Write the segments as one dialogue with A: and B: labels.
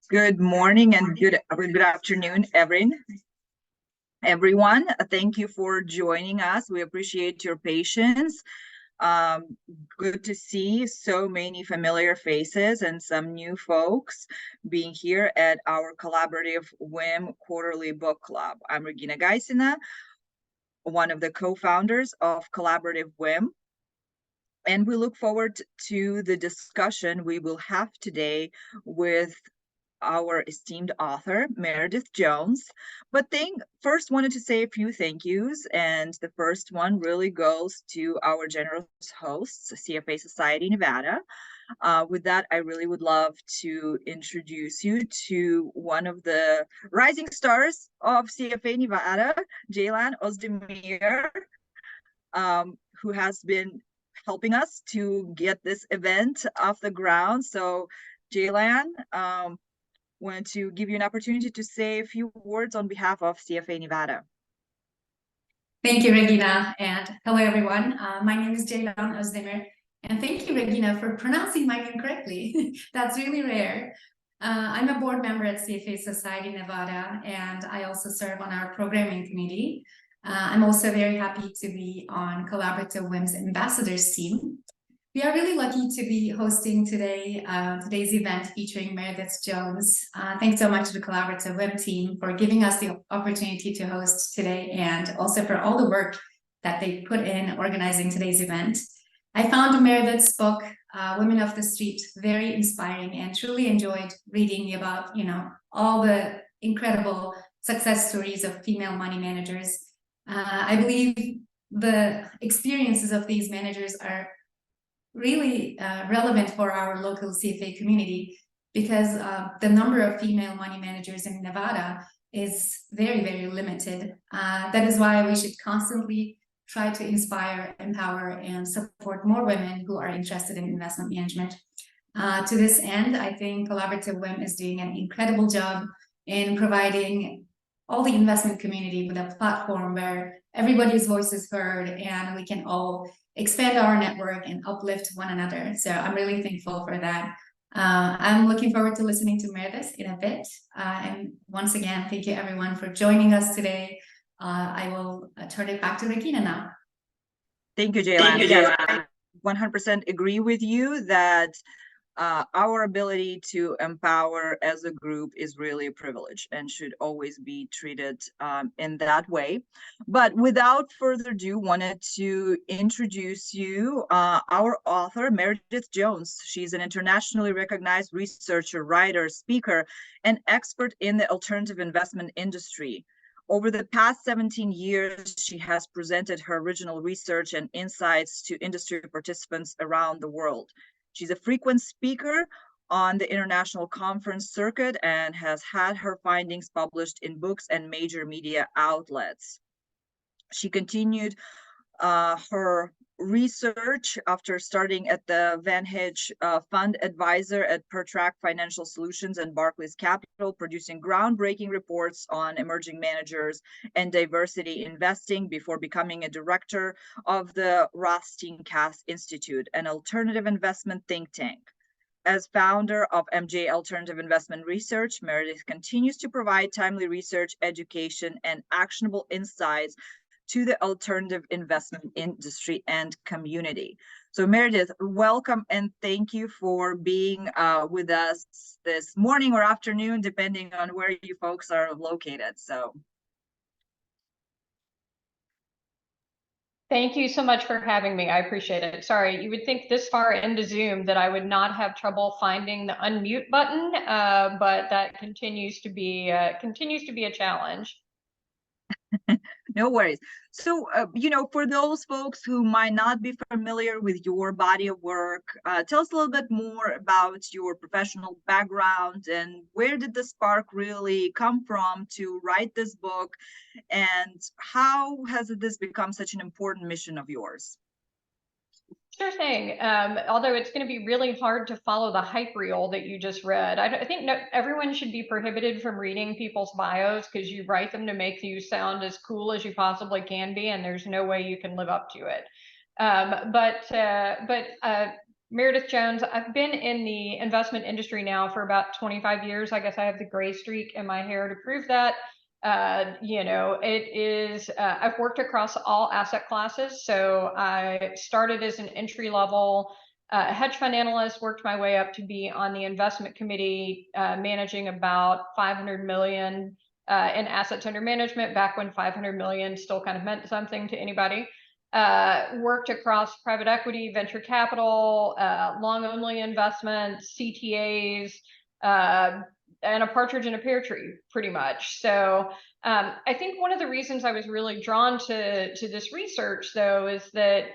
A: Good morning and good afternoon, everyone. Thank you for joining us. We appreciate your patience. Um, Good to see so many familiar faces and some new folks being here at our collaborative WIM quarterly book club. I'm Regina Geisina, one of the co-founders of Collaborative WIM. And we look forward to the discussion we will have today with our esteemed author, Meredith Jones. But first wanted to say a few thank yous. And the first one really goes to our generous hosts, CFA Society Nevada. With that, I really would love to introduce you to one of the rising stars of CFA Nevada, Jaylan Ozdemir, who has been helping us to get this event off the ground. So Jaylan, wanted to give you an opportunity to say a few words on behalf of CFA Nevada.
B: Thank you, Regina, and hello, everyone. My name is Jaylan Ozdemir, and thank you, Regina, for pronouncing my name correctly. That's really rare. I'm a board member at CFA Society Nevada, and I also serve on our programming committee. I'm also very happy to be on Collaborative WIM's ambassadors team. We are really lucky to be hosting today's event featuring Meredith Jones. Thanks so much to the Collaborative WIM team for giving us the opportunity to host today, and also for all the work that they put in organizing today's event. I found Meredith's book, Women of the Street, very inspiring and truly enjoyed reading about, all the incredible success stories of female money managers. I believe the experiences of these managers are really relevant for our local CFA community, because the number of female money managers in Nevada is very, very limited. That is why we should constantly try to inspire, empower, and support more women who are interested in investment management. To this end, I think Collaborative WIM is doing an incredible job in providing all the investment community with a platform where everybody's voice is heard and we can all expand our network and uplift one another. So I'm really thankful for that. I'm looking forward to listening to Meredith in a bit. And once again, thank you everyone for joining us today. I will turn it back to Regina now.
A: Thank you, Jaylan. I 100% agree with you that our ability to empower as a group is really a privilege and should always be treated in that way. But without further ado, wanted to introduce you our author, Meredith Jones. She's an internationally recognized researcher, writer, speaker, and expert in the alternative investment industry. Over the past 17 years, she has presented her original research and insights to industry participants around the world. She's a frequent speaker on the international conference circuit and has had her findings published in books and major media outlets. She continued her research after starting at the Van Hedge Fund Advisor at Pertrack Financial Solutions and Barclays Capital, producing groundbreaking reports on emerging managers and diversity investing before becoming a director of the Rothstein-Cass Institute, an alternative investment think tank. As founder of MJ Alternative Investment Research, Meredith continues to provide timely research, education, and actionable insights to the alternative investment industry and community. So Meredith, welcome and thank you for being with us this morning or afternoon, depending on where you folks are located. So
C: thank you so much for having me. I appreciate it. Sorry, you would think this far into Zoom that I would not have trouble finding the unmute button, but that continues to be a challenge.
A: No worries. So, for those folks who might not be familiar with your body of work, tell us a little bit more about your professional background and where did the spark really come from to write this book, and how has this become such an important mission of yours?
C: Sure thing. Although it's going to be really hard to follow the hype reel that you just read. I think everyone should be prohibited from reading people's bios because you write them to make you sound as cool as you possibly can be, and there's no way you can live up to it. Meredith Jones. I've been in the investment industry now for about 25 years. I guess I have the gray streak in my hair to prove that. You know, it is, I've worked across all asset classes. So I started as an entry level hedge fund analyst, worked my way up to be on the investment committee, managing about 500 million in assets under management back when 500 million still kind of meant something to anybody. Worked across private equity, venture capital, long only investments, CTAs, and a partridge in a pear tree, pretty much. So I think one of the reasons I was really drawn to this research, though, is that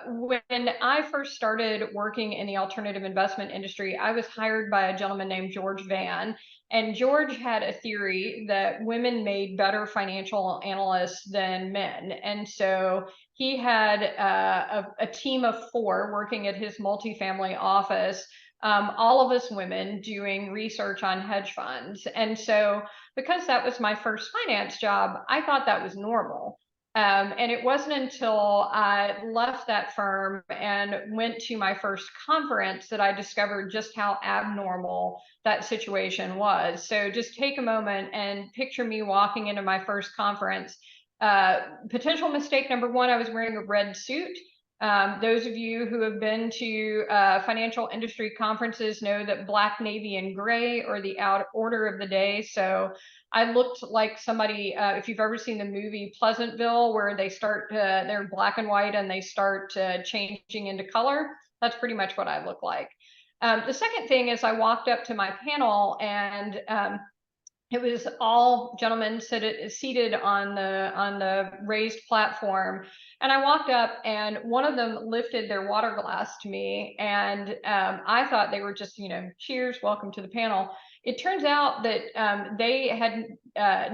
C: when I first started working in the alternative investment industry, I was hired by a gentleman named George Van. And George had a theory that women made better financial analysts than men. And so he had a team of 4 working at his multifamily office, all of us women doing research on hedge funds. And so because that was my first finance job, I thought that was normal. And it wasn't until I left that firm and went to my first conference that I discovered just how abnormal that situation was. So just take a moment and picture me walking into my first conference. Potential mistake number 1, I was wearing a red suit. Those of you who have been to financial industry conferences know that black, navy, and gray are the order of the day. So I looked like somebody, if you've ever seen the movie Pleasantville, where they start, they're black and white and they start changing into color. That's pretty much what I look like. The second thing is I walked up to my panel and it was all gentlemen seated on the raised platform. And I walked up and one of them lifted their water glass to me. And I thought they were just, you know, cheers, welcome to the panel. It turns out that they had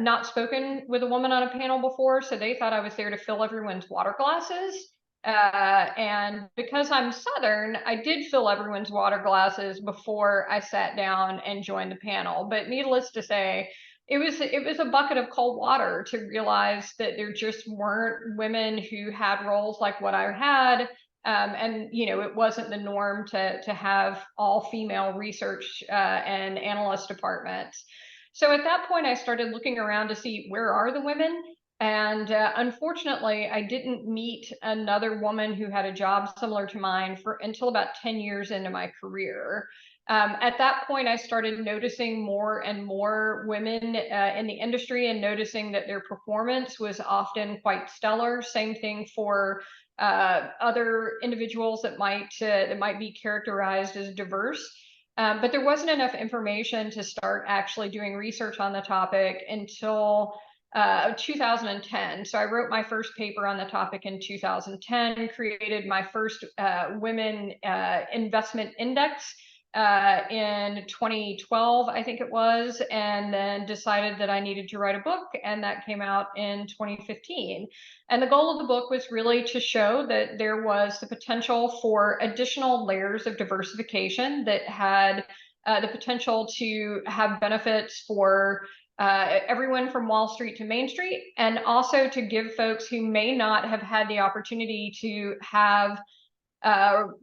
C: not spoken with a woman on a panel before. So they thought I was there to fill everyone's water glasses. And because I'm Southern, I did fill everyone's water glasses before I sat down and joined the panel. But needless to say, it was a bucket of cold water to realize that there just weren't women who had roles like what I had. And you know, it wasn't the norm to have all female research and analyst departments. So at that point, I started looking around to see where are the women. And unfortunately, I didn't meet another woman who had a job similar to mine until about 10 years into my career. At that point, I started noticing more and more women in the industry and noticing that their performance was often quite stellar. Same thing for other individuals that might be characterized as diverse. But there wasn't enough information to start actually doing research on the topic until 2010. So I wrote my first paper on the topic in 2010, created my first women investment index in 2012, I think it was, and then decided that I needed to write a book, and that came out in 2015. And the goal of the book was really to show that there was the potential for additional layers of diversification that had the potential to have benefits for everyone from Wall Street to Main Street, and also to give folks who may not have had the opportunity to have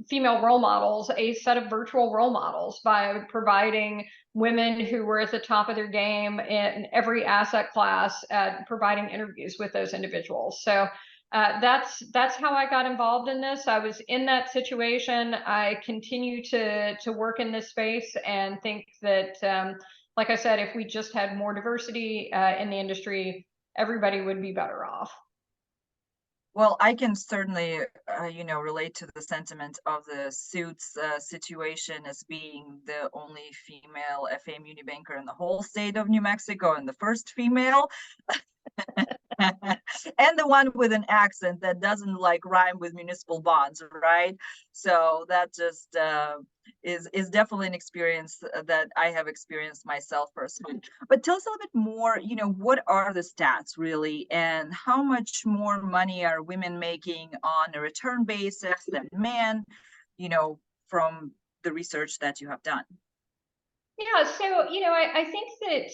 C: female role models a set of virtual role models by providing women who were at the top of their game in every asset class, providing interviews with those individuals. So that's how I got involved in this. I was in that situation. I continue to work in this space and think that, like I said, if we just had more diversity in the industry, everybody would be better off.
A: Well, I can certainly, relate to the sentiment of the suits situation as being the only female FA Muni banker in the whole state of New Mexico and the first female. And the one with an accent that doesn't like rhyme with municipal bonds, right? So that just is definitely an experience that I have experienced myself personally. But tell us a little bit more, what are the stats really, and how much more money are women making on a return basis than men, from the research that you have done?
C: Yeah, so, I think that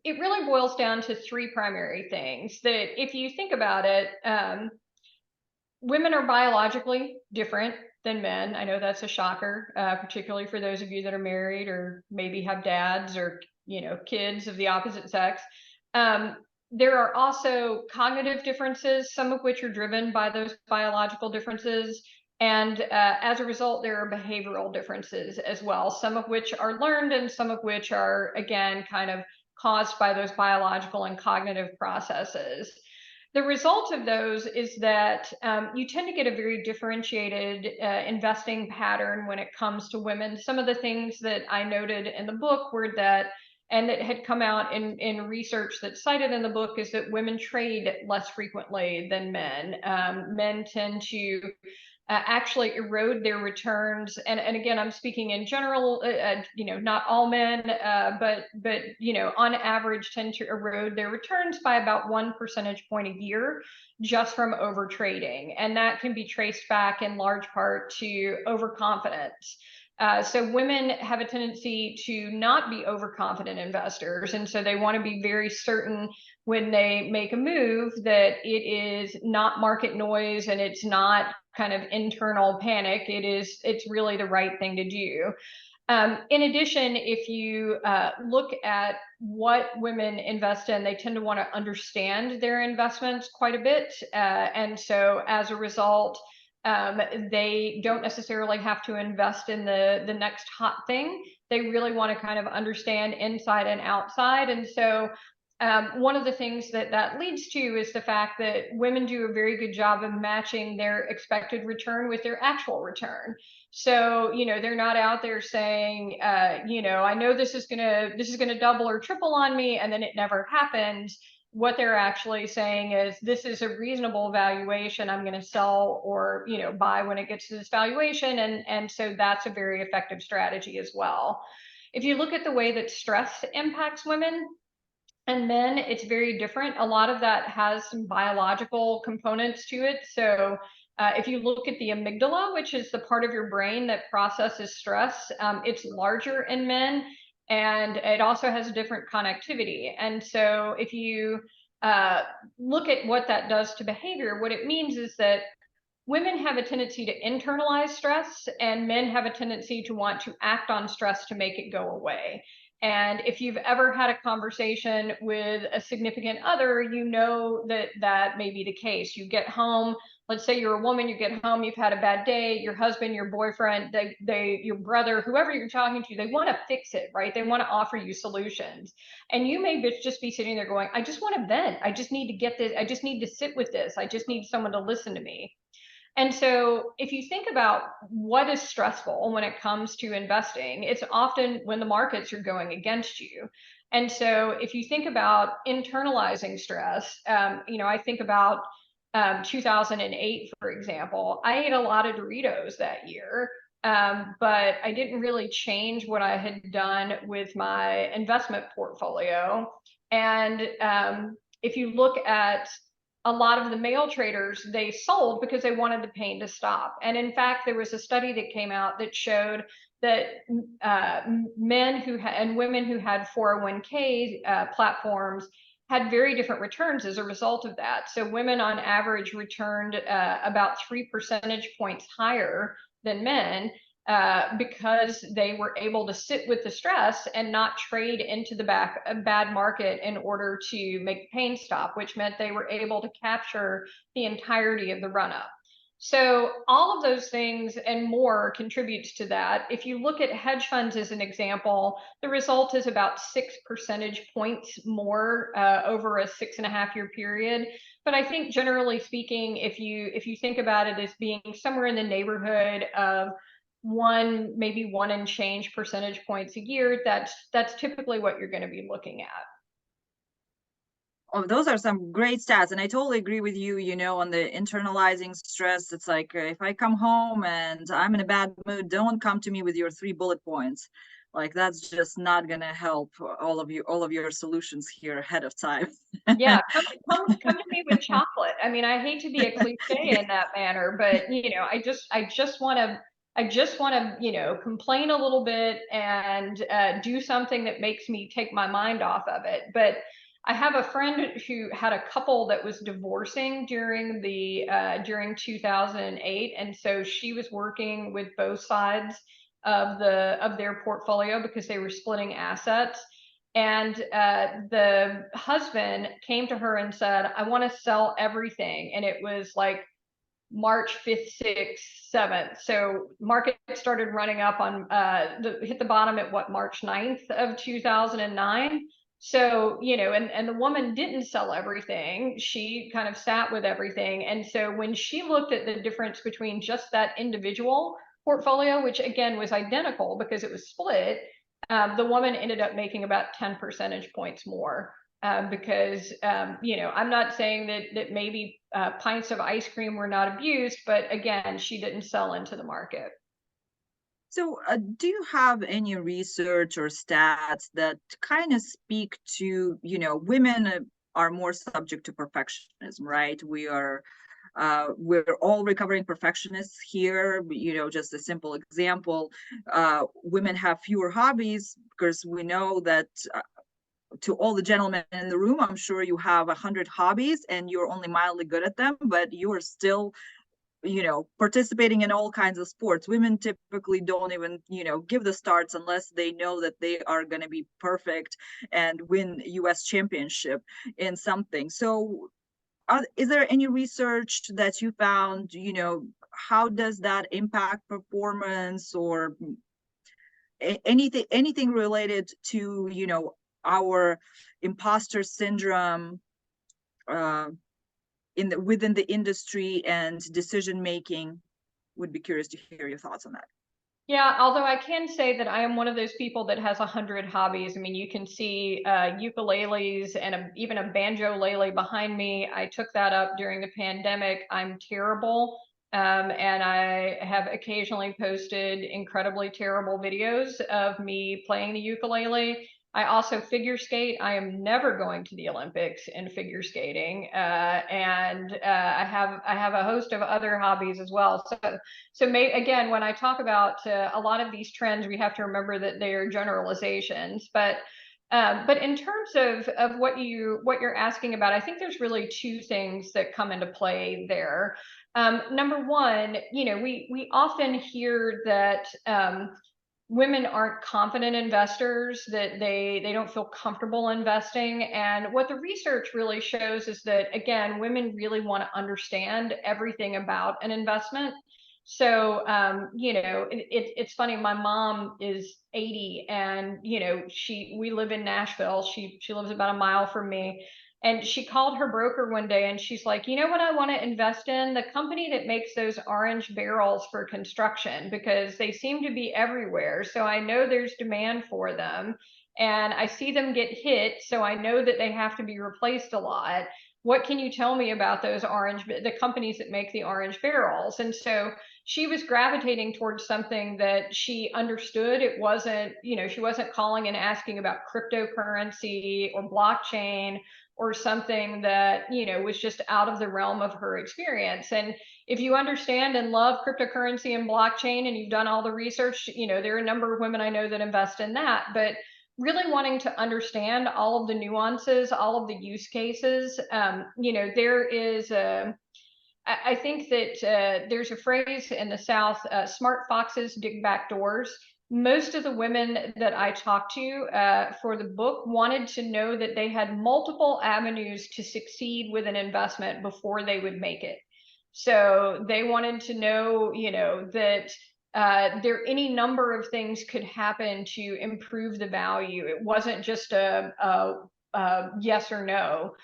C: it really boils down to 3 primary things. That if you think about it, women are biologically different. than men. I know that's a shocker, particularly for those of you that are married or maybe have dads or, kids of the opposite sex. There are also cognitive differences, some of which are driven by those biological differences. And as a result, there are behavioral differences as well, some of which are learned and some of which are, again, kind of caused by those biological and cognitive processes. The result of those is that you tend to get a very differentiated investing pattern when it comes to women. Some of the things that I noted in the book were that, and that had come out in research that's cited in the book, is that women trade less frequently than men. Men tend to actually erode their returns. And again, I'm speaking in general, not all men, but on average tend to erode their returns by about 1 percentage point a year just from over trading. And that can be traced back in large part to overconfidence. So women have a tendency to not be overconfident investors. And so they want to be very certain when they make a move that it is not market noise and it's not kind of internal panic. It's really the right thing to do. In addition, if you look at what women invest in, they tend to want to understand their investments quite a bit. And so as a result, they don't necessarily have to invest in the next hot thing. They really want to kind of understand inside and outside. And so one of the things that leads to is the fact that women do a very good job of matching their expected return with their actual return. So, they're not out there saying, I know this is gonna double or triple on me, and then it never happens. What they're actually saying is, this is a reasonable valuation. I'm going to sell or, buy when it gets to this valuation. And so that's a very effective strategy as well. If you look at the way that stress impacts women and men, it's very different. A lot of that has some biological components to it. So if you look at the amygdala, which is the part of your brain that processes stress, it's larger in men, and it also has a different connectivity. And so if you look at what that does to behavior, what it means is that women have a tendency to internalize stress, and men have a tendency to want to act on stress to make it go away. And if you've ever had a conversation with a significant other, you know that may be the case. You get home, let's say you're a woman, you get home, you've had a bad day, your husband, your boyfriend, your brother, whoever you're talking to, they want to fix it, right? They want to offer you solutions. And you may just be sitting there going, I just want to vent. I just need to get this. I just need to sit with this. I just need someone to listen to me. And so if you think about what is stressful when it comes to investing, it's often when the markets are going against you. And so if you think about internalizing stress, I think about 2008, for example. I ate a lot of Doritos that year, but I didn't really change what I had done with my investment portfolio. And if you look at a lot of the male traders, they sold because they wanted the pain to stop. And in fact, there was a study that came out that showed that men and women who had 401k platforms had very different returns as a result of that. So women on average returned about 3 percentage points higher than men, because they were able to sit with the stress and not trade into the bad market in order to make the pain stop, which meant they were able to capture the entirety of the run-up. So all of those things and more contributes to that. If you look at hedge funds as an example, the result is about 6 percentage points more over a 6.5-year period. But I think generally speaking, if you think about it as being somewhere in the neighborhood of maybe 1 and change percentage points a year, that's typically what you're going to be looking at.
A: Oh, those are some great stats. And I totally agree with you, on the internalizing stress. It's like, if I come home and I'm in a bad mood, don't come to me with your 3 bullet points. Like, that's just not going to help all of your solutions here ahead of time.
C: Yeah, come to me with chocolate. I mean, I hate to be a cliche in that manner, but I just want to complain a little bit and do something that makes me take my mind off of it. But I have a friend who had a couple that was divorcing during 2008, and so she was working with both sides of their portfolio because they were splitting assets. And the husband came to her and said, "I want to sell everything," and it was like March 5th, 6th, 7th. So market started running up on hit the bottom at what, March 9th of 2009. So, you know, and the woman didn't sell everything. She kind of sat with everything. And so when she looked at the difference between just that individual portfolio, which again was identical because it was split, the woman ended up making about 10 percentage points more. Because you know, I'm not saying that maybe pints of ice cream were not abused, but again, she didn't sell into the market.
A: So, do you have any research or stats that kind of speak to, you know, women are more subject to perfectionism, right? We're all recovering perfectionists here. You know, just a simple example, women have fewer hobbies because we know that to all the gentlemen in the room, I'm sure you have 100 hobbies and you're only mildly good at them, but you are still, you know, participating in all kinds of sports. Women typically don't even, you know, give the starts unless they know that they are going to be perfect and win US championship in something. So is there any research that you found, you know, how does that impact performance or anything related to, you know, our imposter syndrome within the industry and decision making? Would be curious to hear your thoughts on that.
C: Yeah, although I can say that I am one of those people that has 100 hobbies. I mean, you can see ukuleles and even a banjo-lele behind me. I took that up during the pandemic. I'm terrible. And I have occasionally posted incredibly terrible videos of me playing the ukulele. I also figure skate. I am never going to the Olympics in figure skating, and I have a host of other hobbies as well. So again, when I talk about a lot of these trends, we have to remember that they are generalizations. But in terms of what you're asking about, I think there's really two things that come into play there. Number one, you know, we often hear that women aren't confident investors, that they don't feel comfortable investing. And what the research really shows is that, again, women really want to understand everything about an investment. So, you know, it's funny. My mom is 80, and you know, we live in Nashville. She lives about a mile from me, and she called her broker one day, and she's like, "You know what I want to invest in? The company that makes those orange barrels for construction, because they seem to be everywhere. So I know there's demand for them, and I see them get hit, so I know that they have to be replaced a lot. What can you tell me about the companies that make the orange barrels?" And so she was gravitating towards something that she understood. It wasn't, you know, she wasn't calling and asking about cryptocurrency or blockchain or something that, you know, was just out of the realm of her experience. And if you understand and love cryptocurrency and blockchain and you've done all the research, you know, there are a number of women I know that invest in that, but really wanting to understand all of the nuances, all of the use cases. You know, there is I think that there's a phrase in the South, smart foxes dig back doors. Most of the women that I talked to for the book wanted to know that they had multiple avenues to succeed with an investment before they would make it. So they wanted to know, you know, that any number of things could happen to improve the value. It wasn't just a yes or no.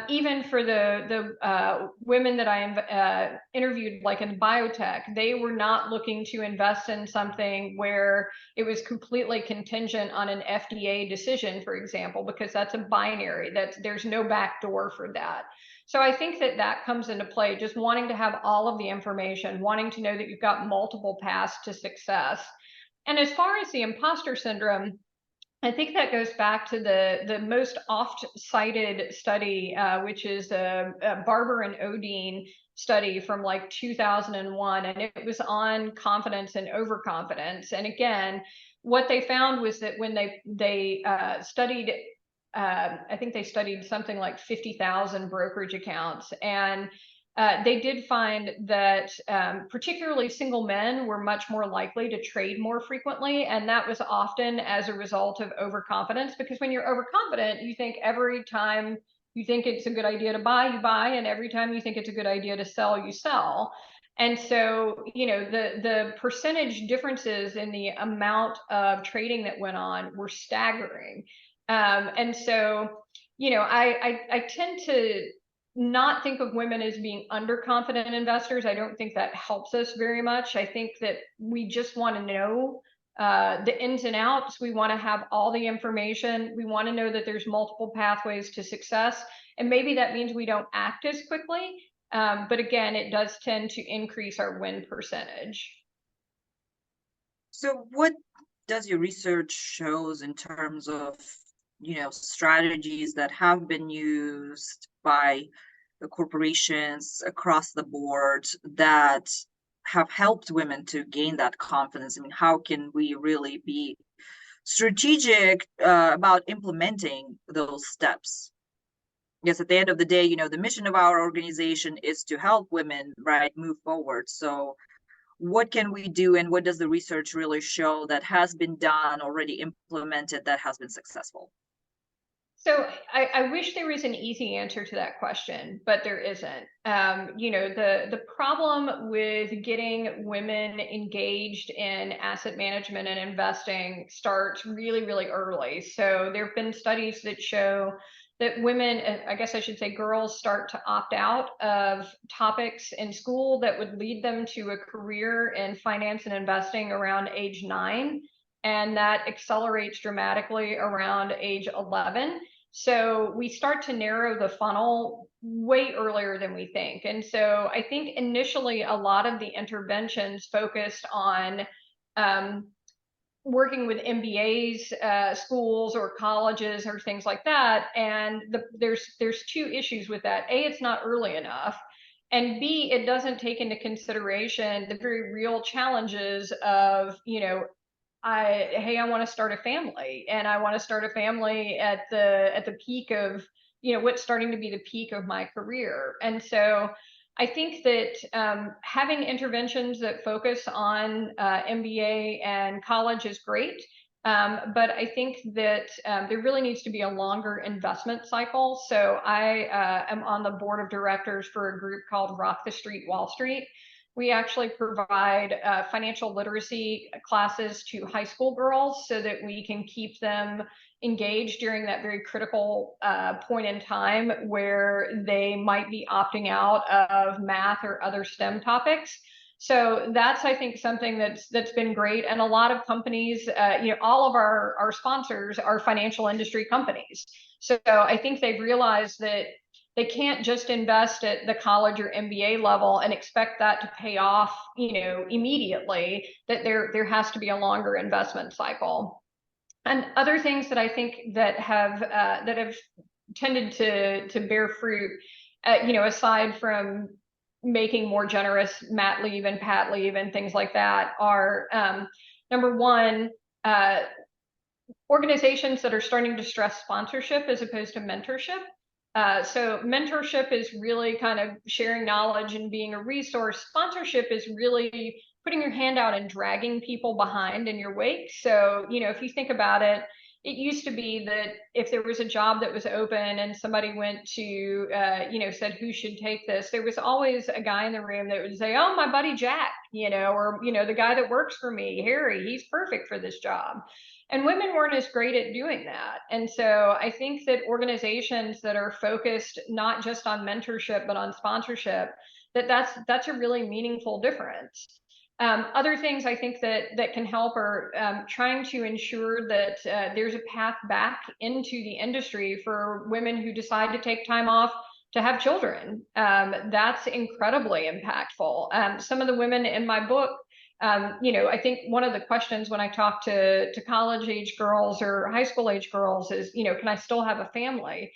C: Even for the women that I interviewed, like in biotech, they were not looking to invest in something where it was completely contingent on an FDA decision, for example, because that's a binary. There's no backdoor for that. So I think that comes into play, just wanting to have all of the information, wanting to know that you've got multiple paths to success. And as far as the imposter syndrome, I think that goes back to the most oft cited study, which is a Barber and Odine study from like 2001, and it was on confidence and overconfidence. And again, what they found was that when they studied I think they studied something like 50,000 brokerage accounts, and they did find that particularly single men were much more likely to trade more frequently. And that was often as a result of overconfidence, because when you're overconfident, you think every time you think it's a good idea to buy, you buy. And every time you think it's a good idea to sell, you sell. And so, the percentage differences in the amount of trading that went on were staggering. And so, I tend to not think of women as being underconfident investors. I don't think that helps us very much. I think that we just want to know the ins and outs. We want to have all the information. We want to know that there's multiple pathways to success. And maybe that means we don't act as quickly. But again, it does tend to increase our win percentage.
A: So what does your research shows in terms of, strategies that have been used by the corporations across the board that have helped women to gain that confidence? I mean, how can we really be strategic about implementing those steps? Yes, at the end of the day, the mission of our organization is to help women, right, move forward. So what can we do, and what does the research really show that has been done, already implemented, that has been successful?
C: So I wish there was an easy answer to that question, but there isn't. The problem with getting women engaged in asset management and investing starts really, really early. So there have been studies that show that women, I guess I should say girls, start to opt out of topics in school that would lead them to a career in finance and investing around age 9. And that accelerates dramatically around age 11. So we start to narrow the funnel way earlier than we think. And so I think initially a lot of the interventions focused on working with MBAs, schools or colleges or things like that. And there's two issues with that. A, it's not early enough. And B, it doesn't take into consideration the very real challenges of, I want to start a family, and I want to start a family at the peak of, what's starting to be the peak of my career. And so I think that having interventions that focus on MBA and college is great. But I think that there really needs to be a longer investment cycle. So I am on the board of directors for a group called Rock the Street, Wall Street. We actually provide financial literacy classes to high school girls so that we can keep them engaged during that very critical point in time where they might be opting out of math or other STEM topics. So that's, I think, something that's been great. And a lot of companies, all of our sponsors are financial industry companies. So I think they've realized that they can't just invest at the college or MBA level and expect that to pay off, immediately, that there has to be a longer investment cycle. And other things that I think that have tended to bear fruit, aside from making more generous mat leave and pat leave and things like that, are number one, organizations that are starting to stress sponsorship as opposed to mentorship. So mentorship is really kind of sharing knowledge and being a resource. Sponsorship is really putting your hand out and dragging people behind in your wake. So, if you think about it, it used to be that if there was a job that was open and somebody went to, said who should take this, there was always a guy in the room that would say, oh, my buddy Jack, or, the guy that works for me, Harry, he's perfect for this job. And women weren't as great at doing that. And so I think that organizations that are focused not just on mentorship, but on sponsorship, that's a really meaningful difference. Other things I think that can help are trying to ensure that there's a path back into the industry for women who decide to take time off to have children. That's incredibly impactful. Some of the women in my book, I think one of the questions when I talk to college age girls or high school age girls is, can I still have a family?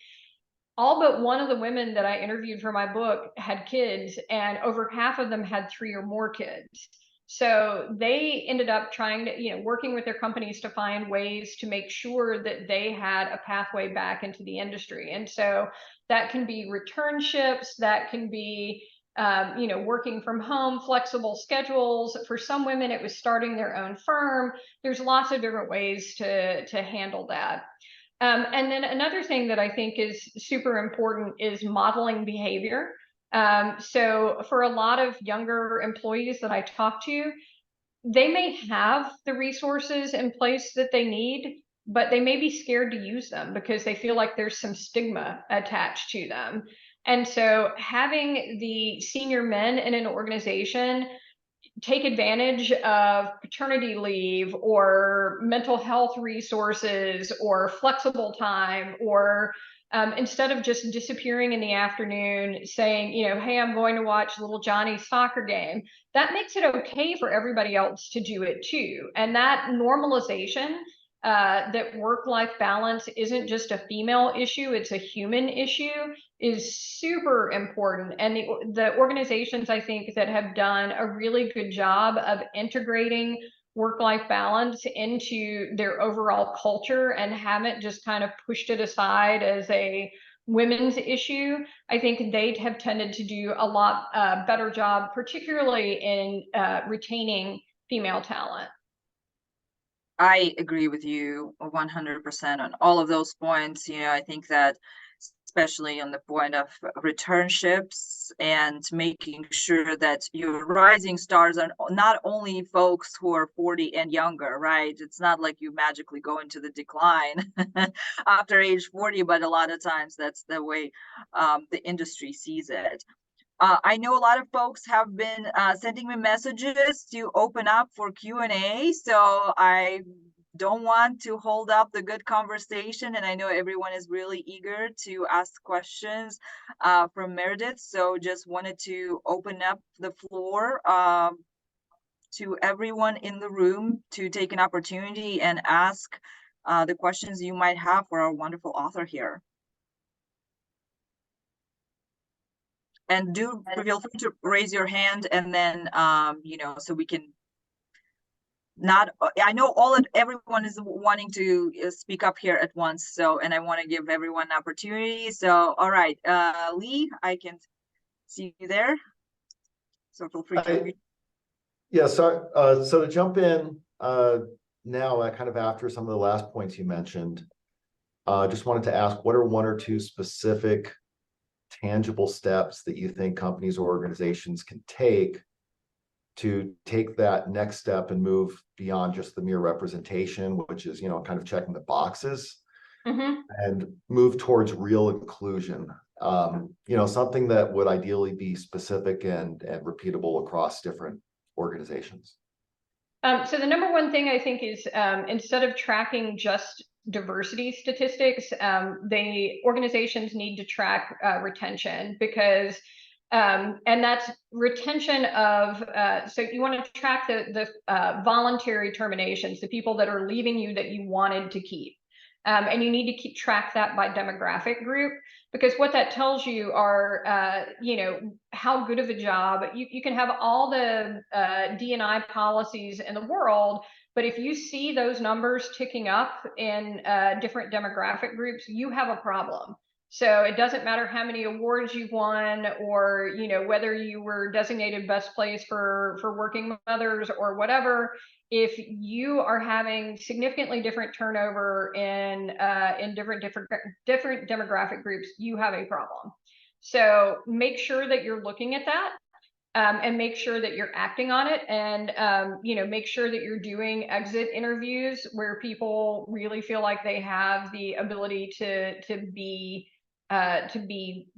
C: All but one of the women that I interviewed for my book had kids, and over half of them had 3 or more kids. So they ended up trying to, working with their companies to find ways to make sure that they had a pathway back into the industry. And so that can be returnships, that can be, working from home, flexible schedules. For some women, it was starting their own firm. There's lots of different ways to handle that. And then another thing that I think is super important is modeling behavior. So for a lot of younger employees that I talk to, they may have the resources in place that they need, but they may be scared to use them because they feel like there's some stigma attached to them. And so having the senior men in an organization take advantage of paternity leave or mental health resources or flexible time, or instead of just disappearing in the afternoon saying, hey, I'm going to watch little Johnny's soccer game, that makes it okay for everybody else to do it too. And that normalization that work-life balance isn't just a female issue, it's a human issue, is super important. And the organizations, I think, that have done a really good job of integrating work-life balance into their overall culture and haven't just kind of pushed it aside as a women's issue, I think they have tended to do a lot better job, particularly in retaining female talent.
A: I agree with you 100% on all of those points. I think that especially on the point of returnships and making sure that your rising stars are not only folks who are 40 and younger, right? It's not like you magically go into the decline after age 40, but a lot of times that's the way the industry sees it. I know a lot of folks have been sending me messages to open up for Q&A, so I don't want to hold up the good conversation, and I know everyone is really eager to ask questions from Meredith, so just wanted to open up the floor to everyone in the room to take an opportunity and ask the questions you might have for our wonderful author here. And do feel free to raise your hand, and then so we can I know everyone is wanting to speak up here at once, so, and I want to give everyone an opportunity. So all right, Lee, I can see you there, so feel free to
D: yeah, so to jump in now, kind of after some of the last points you mentioned, just wanted to ask, what are one or two specific tangible steps that you think companies or organizations can take to take that next step and move beyond just the mere representation, which is, kind of checking the boxes, and move towards real inclusion? Something that would ideally be specific and repeatable across different organizations.
C: So the number one thing I think is, instead of tracking just diversity statistics, the organizations need to track retention, because and that's retention of, so you want to track the voluntary terminations, the people that are leaving you that you wanted to keep. And you need to track that by demographic group, because what that tells you are, how good of a job you can have all the D&I policies in the world, but if you see those numbers ticking up in different demographic groups, you have a problem. So it doesn't matter how many awards you've won, or whether you were designated best place for working mothers or whatever. If you are having significantly different turnover in different demographic groups, you have a problem. So make sure that you're looking at that, and make sure that you're acting on it, and make sure that you're doing exit interviews where people really feel like they have the ability to be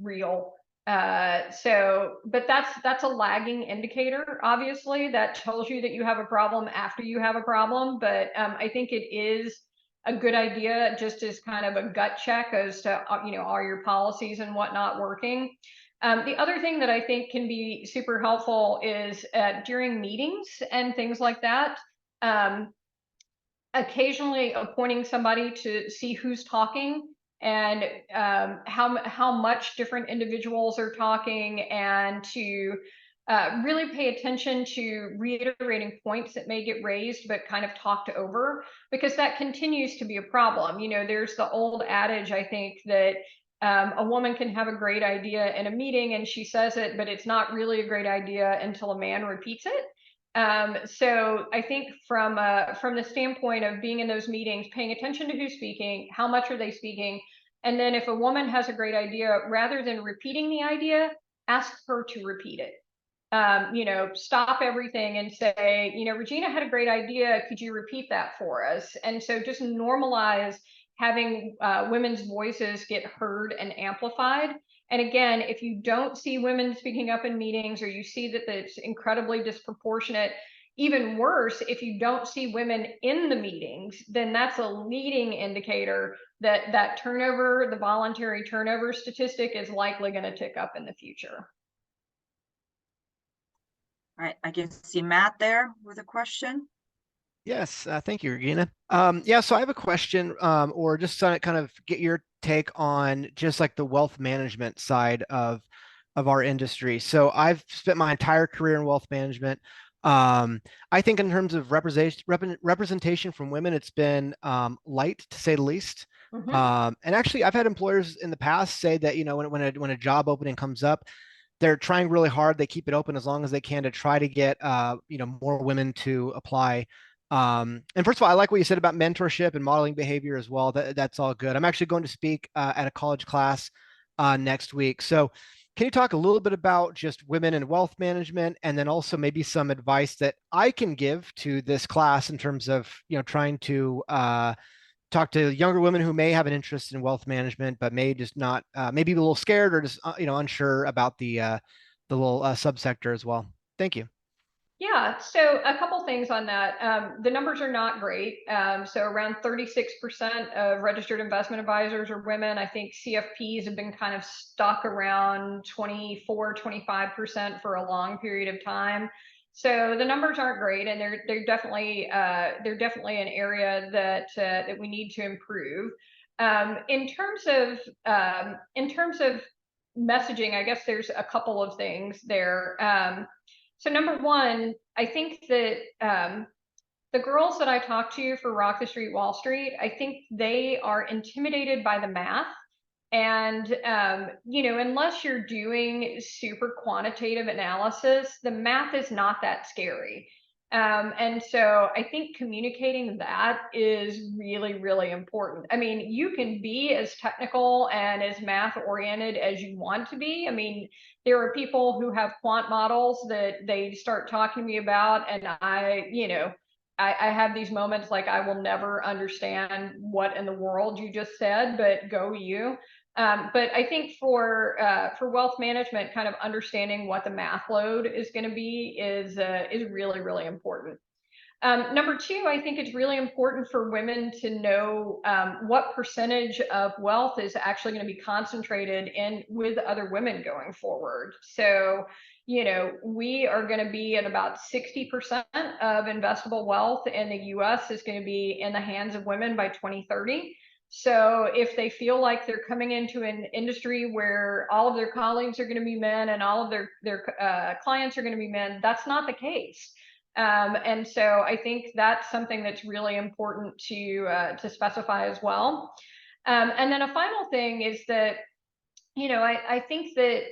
C: real. But that's a lagging indicator. Obviously, that tells you that you have a problem after you have a problem. But I think it is a good idea, just as kind of a gut check as to are your policies and whatnot working. The other thing that I think can be super helpful is during meetings and things like that, occasionally appointing somebody to see who's talking, and how much different individuals are talking, and to really pay attention to reiterating points that may get raised but kind of talked over, because that continues to be a problem. You know, there's the old adage, I think, that a woman can have a great idea in a meeting and she says it, but it's not really a great idea until a man repeats it. So I think from the standpoint of being in those meetings, paying attention to who's speaking, how much are they speaking, and then if a woman has a great idea, rather than repeating the idea, ask her to repeat it. You know, stop everything and say, you know, Regina had a great idea. Could you repeat that for us? And so just normalize having women's voices get heard and amplified. And again, if you don't see women speaking up in meetings, or you see that it's incredibly disproportionate, even worse, if you don't see women in the meetings, then that's a leading indicator that that turnover, the voluntary turnover statistic, is likely going to tick up in the future.
A: All right, I can see Matt there with a question.
E: Yes, thank you, Regina. Yeah, so I have a question, or just to kind of get your take on just like the wealth management side of our industry. So I've spent my entire career in wealth management. I think in terms of representation from women, it's been light, to say the least.
C: Mm-hmm.
E: And actually, I've had employers in the past say that, you know, when a job opening comes up, they're trying really hard. They keep it open as long as they can to try to get you know, more women to apply. And first of all, I like what you said about mentorship and modeling behavior as well. That's all good. I'm actually going to speak at a college class next week. So can you talk a little bit about just women in wealth management, and then also maybe some advice that I can give to this class in terms of, you know, trying to talk to younger women who may have an interest in wealth management, but may just not, maybe a little scared, or just, you know, unsure about the little subsector as well. Thank you.
C: Yeah, so a couple things on that. The numbers are not great. So around 36% of registered investment advisors are women. I think CFPs have been kind of stuck around 24, 25% for a long period of time. So the numbers aren't great, and they're definitely an area that that we need to improve. In terms of messaging, I guess there's a couple of things there. So number one, I think that the girls that I talk to for Rock the Street Wall Street, I think they are intimidated by the math. And, you know, unless you're doing super quantitative analysis, the math is not that scary. And so I think communicating that is really, really important. I mean, you can be as technical and as math oriented as you want to be. I mean, there are people who have quant models that they start talking to me about, and you know, I have these moments like, I will never understand what in the world you just said, but go you. But I think for wealth management, kind of understanding what the math load is going to be is really, really important. Number two, I think it's really important for women to know what percentage of wealth is actually going to be concentrated in with other women going forward. So, you know, we are going to be at about 60% of investable wealth in the US is going to be in the hands of women by 2030. So if they feel like they're coming into an industry where all of their colleagues are going to be men and all of their clients are going to be men, that's not the case. And so I think that's something that's really important to specify as well. And then a final thing is that, you know, I think that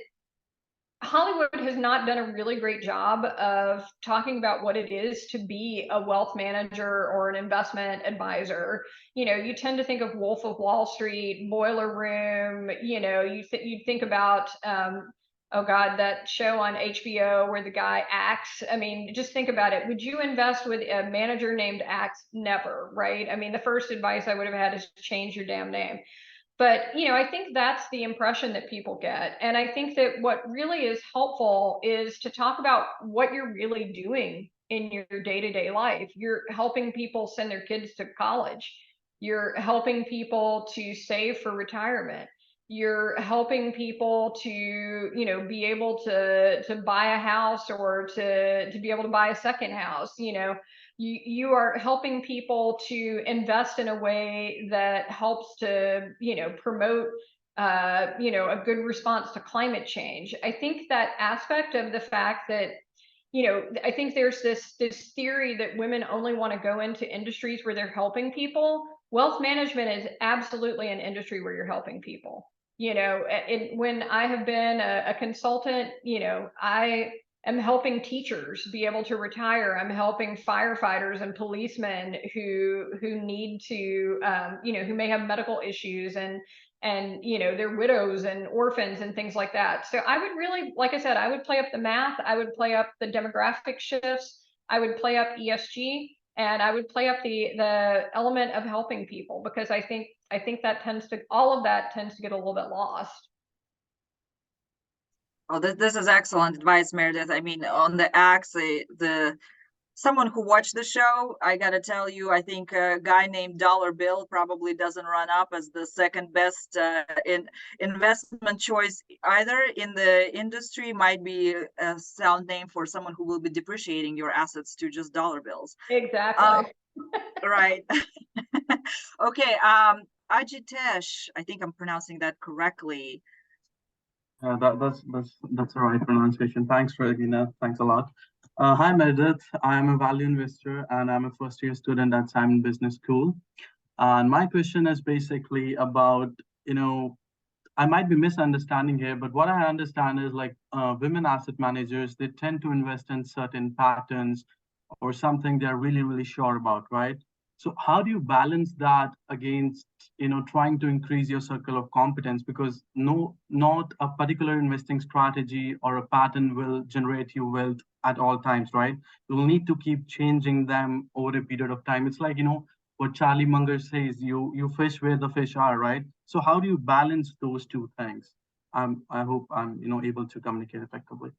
C: Hollywood has not done a really great job of talking about what it is to be a wealth manager or an investment advisor. You know, you tend to think of Wolf of Wall Street, Boiler Room, you know, you think about, oh God, that show on HBO where the guy acts. I mean, just think about it. Would you invest with a manager named Axe? Never, right? I mean, the first advice I would have had is change your damn name. But, you know, I think that's the impression that people get. And I think that what really is helpful is to talk about what you're really doing in your day-to-day life. You're helping people send their kids to college. You're helping people to save for retirement. You're helping people to, you know, be able to buy a house, or to be able to buy a second house. You know, you are helping people to invest in a way that helps to, you know, promote you know, a good response to climate change. I think that aspect of the fact that, you know, I think there's this theory that women only want to go into industries where they're helping people. Wealth management is absolutely an industry where you're helping people. You know, when I have been a consultant, you know, I am helping teachers be able to retire. I'm helping firefighters and policemen who need to, you know, who may have medical issues and you know, they're widows and orphans and things like that. So I would really, like I said, I would play up the math, I would play up the demographic shifts, I would play up ESG, and I would play up the element of helping people, because I think that tends to, all of that tends to get a little bit lost.
A: Oh, this is excellent advice, Meredith. I mean, on the axe, someone who watched the show, I gotta tell you, I think a guy named Dollar Bill probably doesn't run up as the second best investment choice either in the industry. Might be a sound name for someone who will be depreciating your assets to just dollar bills.
C: Exactly.
A: Right. Okay. Ajitesh, I think I'm pronouncing that correctly.
F: That's the right pronunciation. Thanks, Regina. Thanks a lot. Hi, Meredith. I'm a value investor and I'm a first-year student at Simon Business School. And my question is basically about, you know, I might be misunderstanding here, but what I understand is like women asset managers, they tend to invest in certain patterns or something they're really, really sure about, right? So how do you balance that against, you know, trying to increase your circle of competence? Because not a particular investing strategy or a pattern will generate you wealth at all times, right? You'll need to keep changing them over a period of time. It's like, you know, what Charlie Munger says, you fish where the fish are, right? So how do you balance those two things? I hope I'm, you know, able to communicate effectively.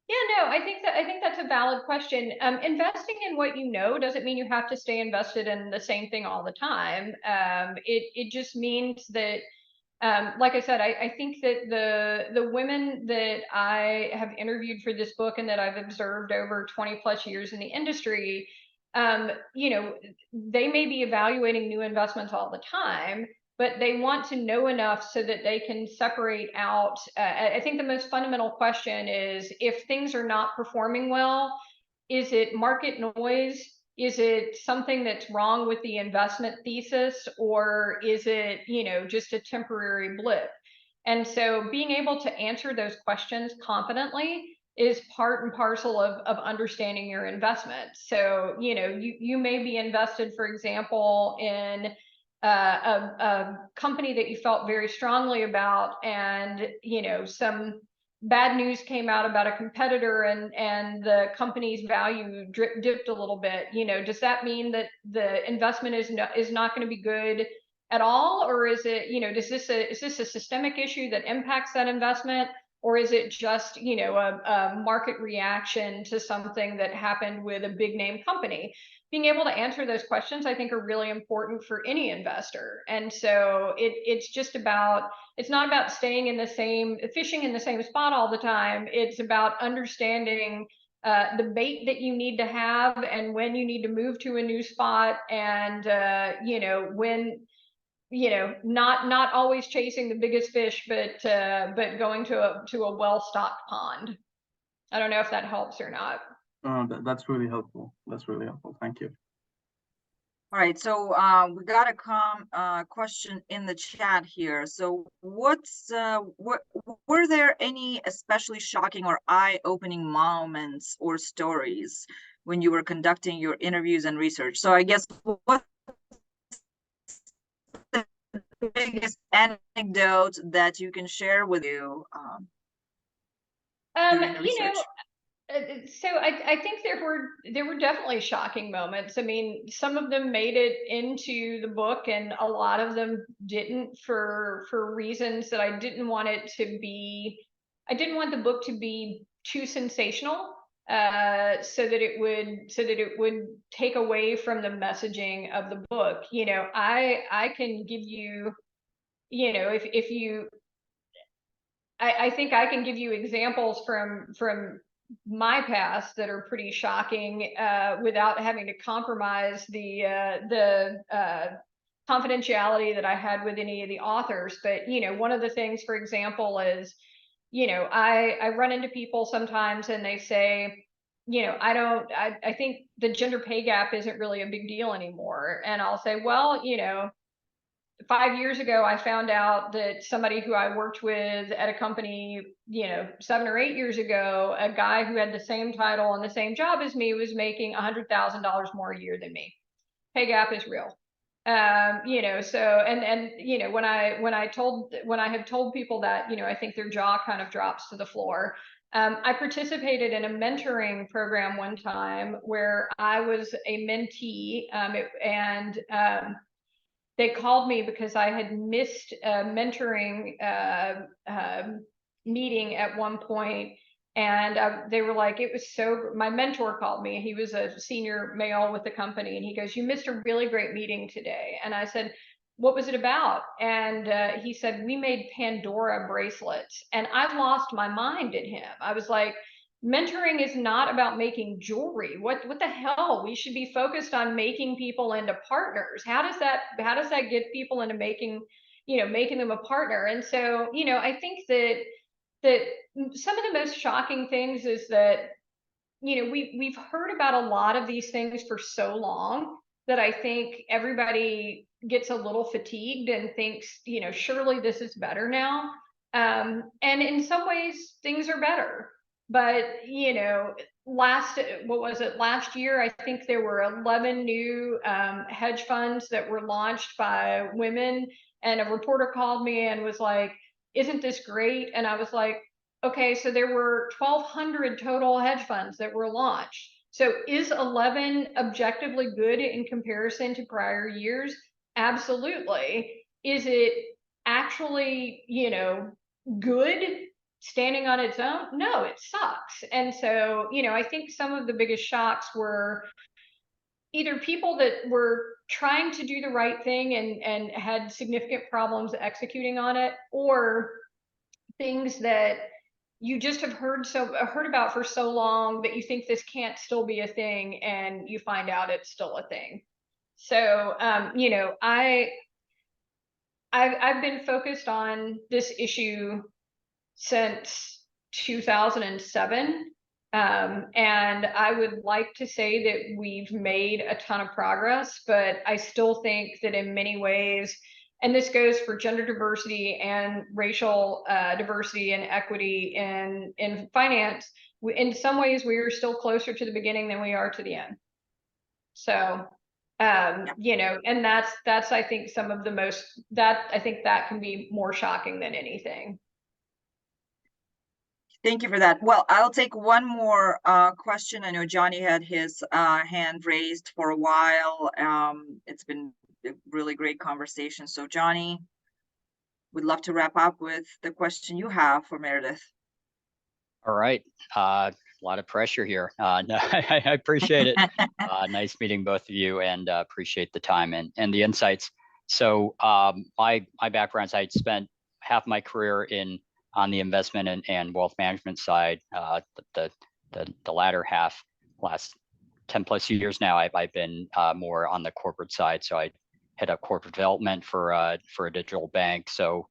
C: Yeah, no, I think that's a valid question. Investing in what you know doesn't mean you have to stay invested in the same thing all the time. It just means that, like I said, I think that the women that I have interviewed for this book and that I've observed over 20 plus years in the industry, you know, they may be evaluating new investments all the time, but they want to know enough so that they can separate out. I think the most fundamental question is, if things are not performing well, is it market noise? Is it something that's wrong with the investment thesis? Or is it, you know, just a temporary blip? And so being able to answer those questions confidently is part and parcel of understanding your investment. So, you know, you may be invested, for example, in a company that you felt very strongly about, and, you know, some bad news came out about a competitor and the company's value dipped a little bit. You know, does that mean that the investment is not going to be good at all? Or is it, you know, is this a systemic issue that impacts that investment? Or is it just, you know, a market reaction to something that happened with a big name company? Being able to answer those questions, I think, are really important for any investor. And so it's just about, it's not about staying in the same, fishing in the same spot all the time. It's about understanding the bait that you need to have and when you need to move to a new spot, and you know, when, you know, not always chasing the biggest fish, but going to a well-stocked pond. I don't know if that helps or not.
F: That's really helpful. That's really helpful. Thank you.
A: All right, so we got a question in the chat here. So were there any especially shocking or eye-opening moments or stories when you were conducting your interviews and research? So I guess what's the biggest anecdote that you can share with you during the research?
C: You know, so I think there were definitely shocking moments. I mean, some of them made it into the book, and a lot of them didn't, for reasons that I didn't want it to be. I didn't want the book to be too sensational, so that it would take away from the messaging of the book. You know, I can give you, you know, if you, I think I can give you examples from my past that are pretty shocking, without having to compromise the confidentiality that I had with any of the authors. But, you know, one of the things, for example, is, you know, I run into people sometimes and they say, you know, I think the gender pay gap isn't really a big deal anymore. And I'll say, well, you know, 5 years ago, I found out that somebody who I worked with at a company, you know, 7 or 8 years ago, a guy who had the same title and the same job as me was making $100,000 more a year than me. Pay gap is real. You know, so, and, you know, when I have told people that, you know, I think their jaw kind of drops to the floor. I participated in a mentoring program one time where I was a mentee, they called me because I had missed a mentoring meeting at one point, and they were like, it was so, my mentor called me. He was a senior male with the company, and he goes, you missed a really great meeting today. And I said, what was it about? And he said, we made Pandora bracelets. And I lost my mind at him. I was like, mentoring is not about making jewelry. What the hell? We should be focused on making people into partners. How does that get people into making them a partner? And so, you know, I think that some of the most shocking things is that, you know, we've heard about a lot of these things for so long that I think everybody gets a little fatigued and thinks, you know, surely this is better now. And in some ways things are better. But, you know, last year, I think there were 11 new hedge funds that were launched by women. And a reporter called me and was like, isn't this great? And I was like, okay, so there were 1,200 total hedge funds that were launched. So is 11 objectively good in comparison to prior years? Absolutely. Is it actually, you know, good standing on its own? No, it sucks. And so, you know, I think some of the biggest shocks were either people that were trying to do the right thing and had significant problems executing on it, or things that you just have heard about for so long that you think this can't still be a thing, and you find out it's still a thing. So, you know, I've been focused on this issue since 2007. And I would like to say that we've made a ton of progress, but I still think that in many ways, and this goes for gender diversity and racial diversity and equity in finance, in some ways we are still closer to the beginning than we are to the end. So, you know, and that's I think some of the most, that I think that can be more shocking than anything.
A: Thank you for that. Well, I'll take one more question. I know Johnny had his hand raised for a while. It's been a really great conversation. So Johnny, we'd love to wrap up with the question you have for Meredith.
G: All right. A lot of pressure here. No, I appreciate it. Nice meeting both of you, and appreciate the time and the insights. So my background is I spent half my career on the investment and wealth management side. The latter half, last 10 plus years now, I've been more on the corporate side. So I head up corporate development for a digital bank. So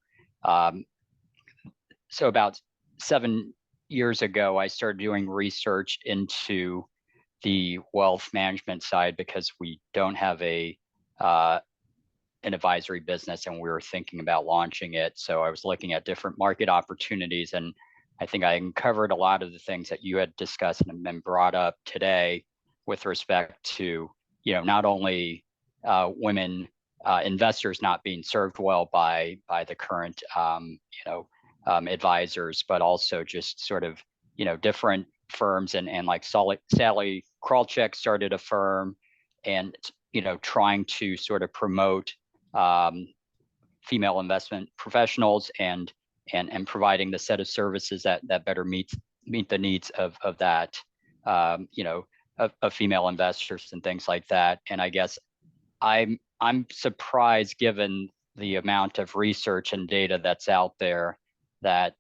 G: about 7 years ago, I started doing research into the wealth management side because we don't have an advisory business, and we were thinking about launching it. So I was looking at different market opportunities, and I think I uncovered a lot of the things that you had discussed and have been brought up today with respect to, you know, not only women investors not being served well by the current advisors, but also just sort of, you know, different firms and like Sally Krawcheck started a firm, and, you know, trying to sort of promote female investment professionals and providing the set of services that better meet the needs of that, you know, of female investors and things like that. And I guess I'm surprised, given the amount of research and data that's out there, that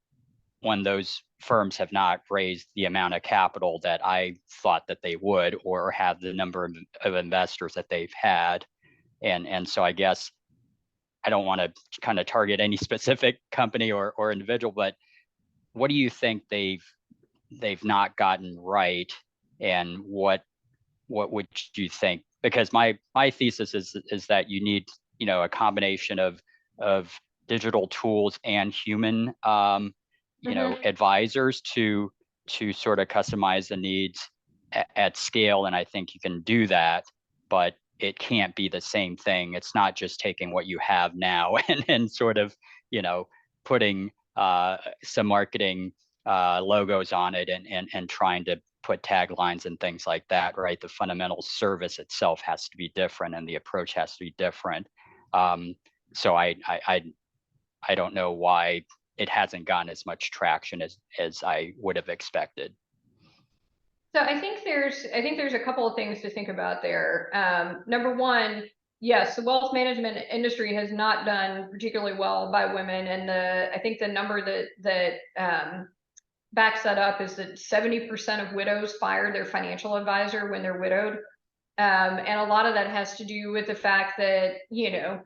G: when those firms have not raised the amount of capital that I thought that they would, or have the number of investors that they've had. And so I guess I don't want to kind of target any specific company or individual, but what do you think they've not gotten right, and what would you think? Because my thesis is that you need, you know, a combination of digital tools and human you know, advisors to sort of customize the needs at scale. And I think you can do that, but it can't be the same thing. It's not just taking what you have now and sort of, you know, putting some marketing logos on it and trying to put taglines and things like that, right? The fundamental service itself has to be different, and the approach has to be different. So I don't know why it hasn't gotten as much traction as I would have expected.
C: So I think there's a couple of things to think about there. Number one, yes, the wealth management industry has not done particularly well by women, and I think the number that backs that up is that 70% of widows fire their financial advisor when they're widowed, and a lot of that has to do with the fact that, you know,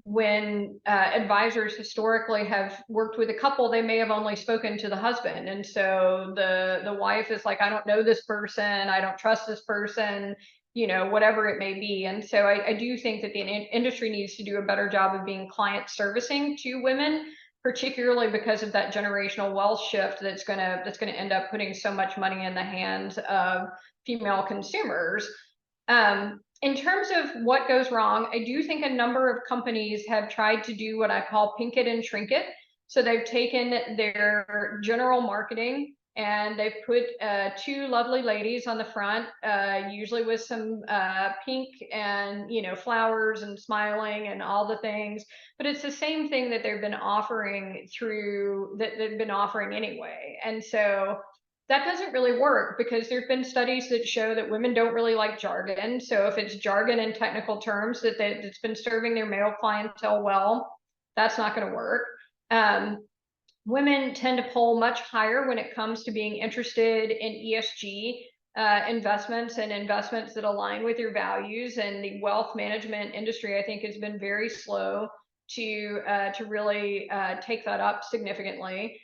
C: when advisors historically have worked with a couple, they may have only spoken to the husband, and so the wife is like, I don't know this person, I don't trust this person, you know, whatever it may be. And so I do think that the industry needs to do a better job of being client servicing to women, particularly because of that generational wealth shift that's gonna end up putting so much money in the hands of female consumers. In terms of what goes wrong, I do think a number of companies have tried to do what I call pink it and shrink it. So they've taken their general marketing and they've put two lovely ladies on the front, usually with some pink and, you know, flowers and smiling and all the things. But it's the same thing that they've been offering anyway. And so that doesn't really work, because there've been studies that show that women don't really like jargon. So if it's jargon and technical terms that's been serving their male clientele well, that's not going to work. Women tend to poll much higher when it comes to being interested in ESG investments and investments that align with your values. And the wealth management industry, I think, has been very slow to really take that up significantly.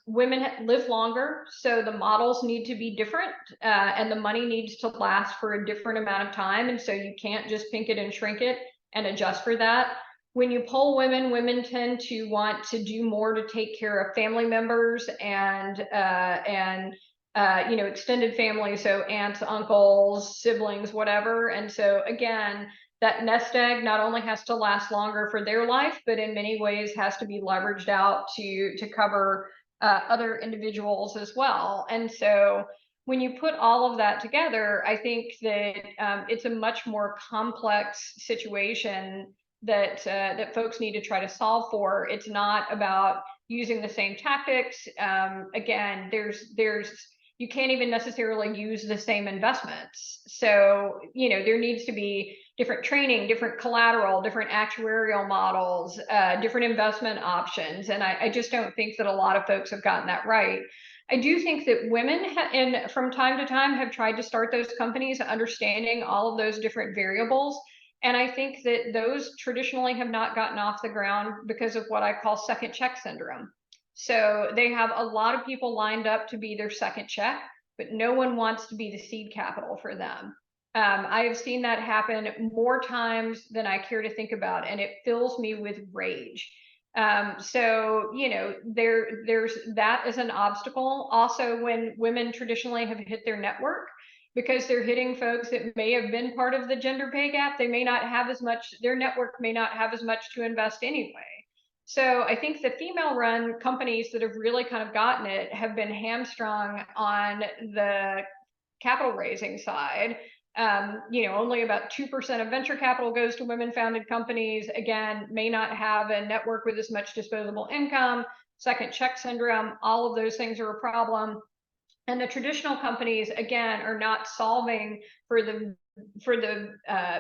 C: Women live longer, so the models need to be different, and the money needs to last for a different amount of time. And so you can't just pink it and shrink it and adjust for that. When you poll women, women tend to want to do more to take care of family members and you know, extended family, so aunts, uncles, siblings, whatever. And so again, that nest egg not only has to last longer for their life, but in many ways has to be leveraged out to cover other individuals as well. And so when you put all of that together, I think that it's a much more complex situation that folks need to try to solve for. It's not about using the same tactics. Again, you can't even necessarily use the same investments. So, you know, there needs to be different training, different collateral, different actuarial models, different investment options. And I just don't think that a lot of folks have gotten that right. I do think that women from time to time have tried to start those companies understanding all of those different variables. And I think that those traditionally have not gotten off the ground because of what I call second check syndrome. So they have a lot of people lined up to be their second check, but no one wants to be the seed capital for them. I have seen that happen more times than I care to think about, and it fills me with rage. So, you know, there's that as an obstacle. Also, when women traditionally have hit their network, because they're hitting folks that may have been part of the gender pay gap, they may not have as much, their network may not have as much to invest anyway. So I think the female-run companies that have really kind of gotten it have been hamstrung on the capital raising side. You know, only about 2% of venture capital goes to women-founded companies. Again, may not have a network with as much disposable income, second check syndrome, all of those things are a problem. And the traditional companies, again, are not solving for the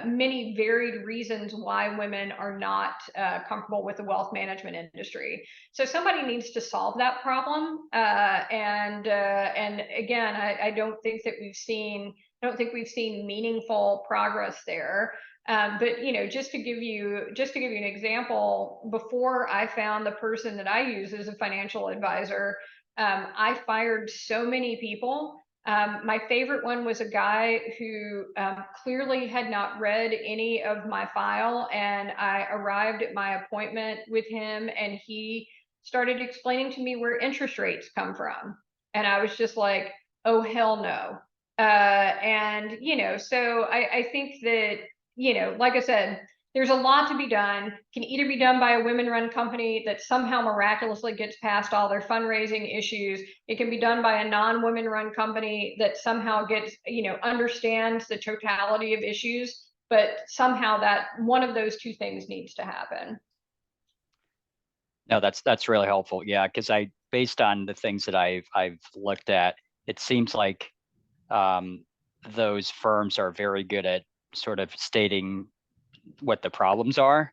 C: many varied reasons why women are not comfortable with the wealth management industry. So somebody needs to solve that problem. And again, I don't think we've seen meaningful progress there. But you know, just to give you an example, before I found the person that I use as a financial advisor, I fired so many people. My favorite one was a guy who clearly had not read any of my file, and I arrived at my appointment with him, and he started explaining to me where interest rates come from, and I was just like, oh hell no. And you know, so I think that, you know, like I said, there's a lot to be done. Can either be done by a women-run company that somehow miraculously gets past all their fundraising issues. It can be done by a non-women-run company that somehow gets, you know, understands the totality of issues, but somehow that one of those two things needs to happen.
G: No, that's really helpful. Yeah, because based on the things that I've looked at, it seems like those firms are very good at sort of stating what the problems are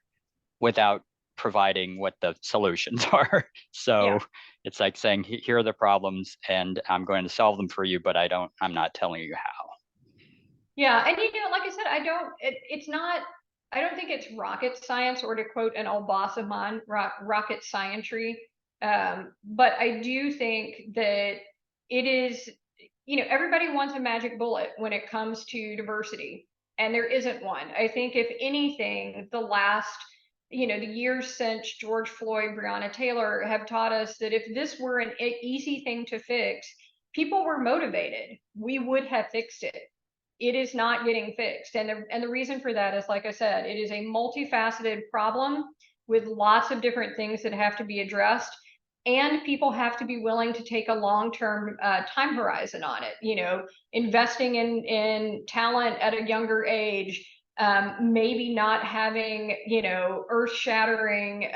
G: without providing what the solutions are. So
C: Yeah.
G: it's like saying, here are the problems and I'm going to solve them for you, but I'm not telling you how.
C: Yeah, and you know, like I said, I don't think it's rocket science, or to quote an old boss of mine, rocket scientry. But I do think that it is, you know, everybody wants a magic bullet when it comes to diversity, and there isn't one. I think if anything, the last, you know, the years since George Floyd, Breonna Taylor have taught us that if this were an easy thing to fix, people were motivated, we would have fixed it. It is not getting fixed. And the reason for that is, like I said, it is a multifaceted problem with lots of different things that have to be addressed. And people have to be willing to take a long-term time horizon on it. You know, investing in talent at a younger age, maybe not having, you know, earth-shattering,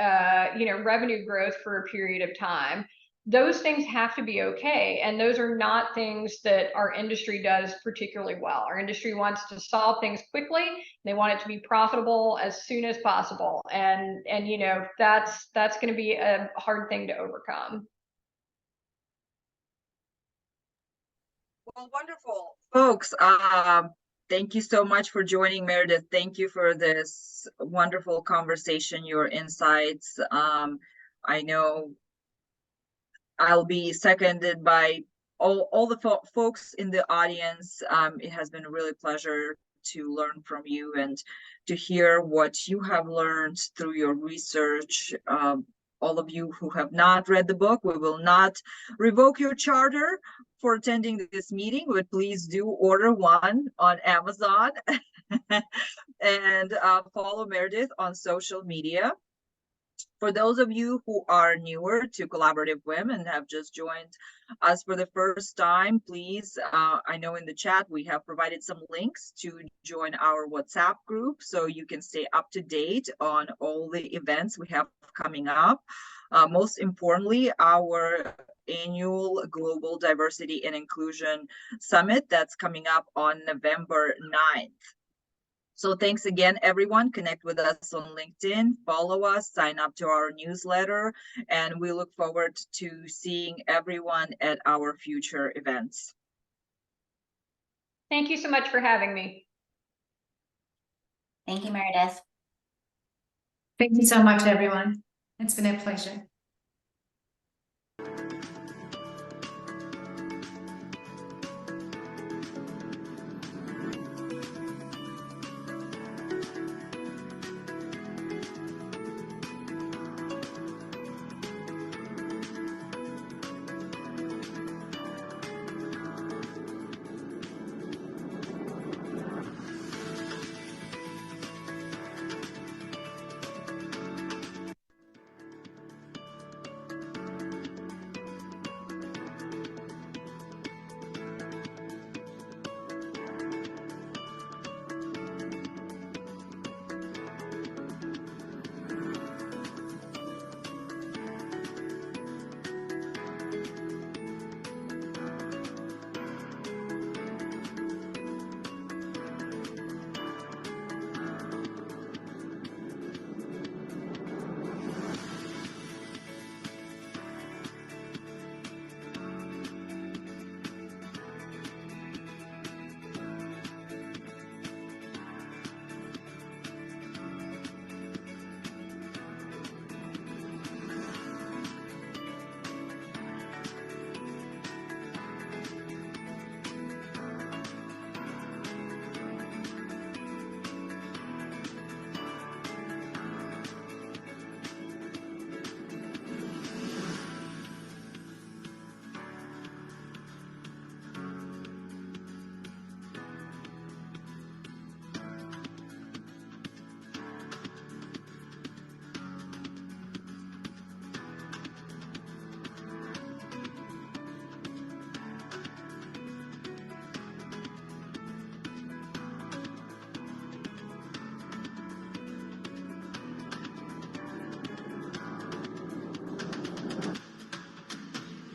C: you know, revenue growth for a period of time. Those things have to be okay, and those are not things that our industry does particularly well. Our industry wants to solve things quickly. They want it to be profitable as soon as possible, and you know, that's going to be a hard thing to overcome.
A: Well, wonderful, folks. Thank you so much for joining, Meredith. Thank you for this wonderful conversation, your insights. I know I'll be seconded by all the folks in the audience. It has been a really pleasure to learn from you and to hear what you have learned through your research. All of you who have not read the book, we will not revoke your charter for attending this meeting, but please do order one on Amazon and follow Meredith on social media. For those of you who are newer to Collaborative CWIM and have just joined us for the first time, please, I know in the chat we have provided some links to join our WhatsApp group so you can stay up to date on all the events we have coming up. Most importantly, our annual Global Diversity and Inclusion Summit that's coming up on November 9th. So thanks again, everyone. Connect with us on LinkedIn, follow us, sign up to our newsletter, and we look forward to seeing everyone at our future events.
C: Thank you so much for having me.
H: Thank you, Meredith.
B: Thank you so much, everyone. It's been a pleasure.